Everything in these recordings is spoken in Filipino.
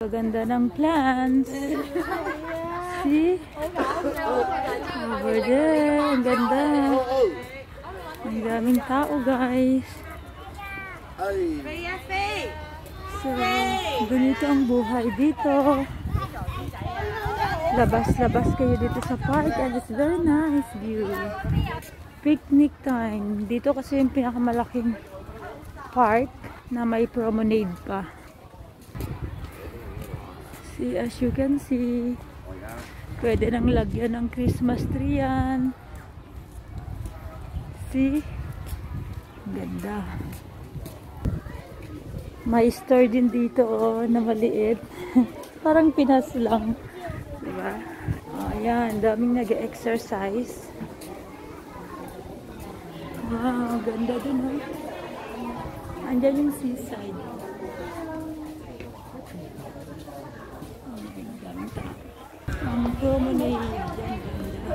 Ganda ng plants. See? Over there. Ang ganda. Ang daming tao, guys. So, ganito ang buhay dito. Labas-labas kayo dito sa park and it's very nice view. Picnic time. Dito kasi yung pinakamalaking park na may promenade pa. See, as you can see, pwede nang lagyan ng Christmas tree yan. See? Ganda. May store din dito na maliit. Parang Pinas lang. Diba? Ayan, daming nag-exercise. Wow, ganda din. Andyan yung seaside. Ang promenade dyan, ganda.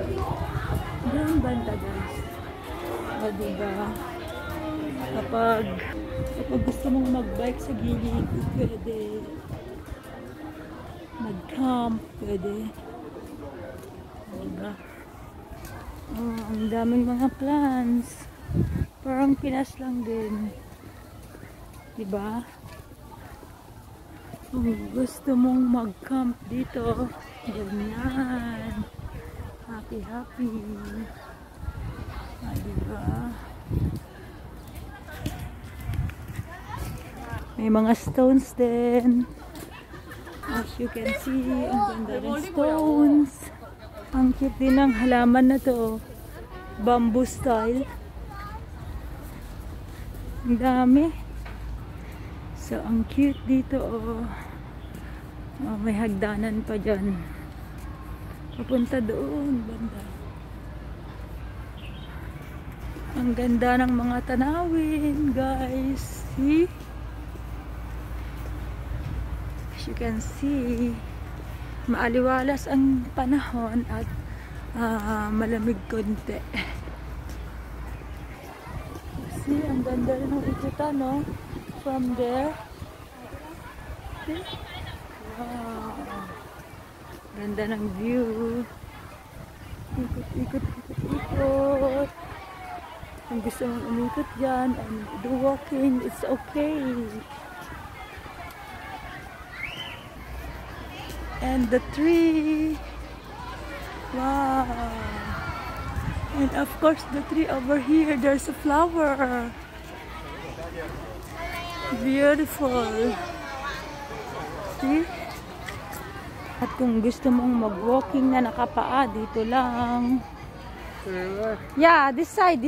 Diyan banda, guys. O, diba? Kapag gusto mong mag-bike sa gilid, pwede. Mag-camp, pwede. Diba? Oh, ang daming mga plants. Parang Pinas lang din. Diba? Kung gusto mong mag-camp dito, ganyan. Happy. Diba? May mga stones din. As you can see, ang ganda ng stones. Ang cute din ng halaman na to. Bamboo style. Ang dami. So, ang cute dito, may hagdanan pa dyan. Papunta doon, banda. Ang ganda ng mga tanawin, guys. See? As you can see, maaliwalas ang panahon at malamig konti. See, ang ganda rin ng ikita, no? From there. See? Wow. Ganda ng view. Ikot. Kung gusto mong umikot dyan and do walking, it's okay. And the tree. Wow. And of course the tree over here, there's a flower. Beautiful. See? At kung gusto mong mag-walking na nakapaa, dito lang. Yeah, this side.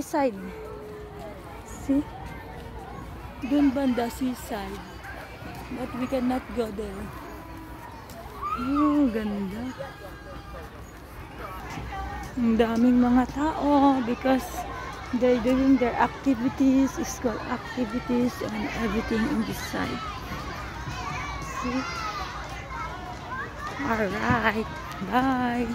See? Doon banda, seaside. But we cannot go there. Oh, ganda. Ang daming mga tao because they're doing their activities, school activities, and everything in this side. See? Alright. Bye.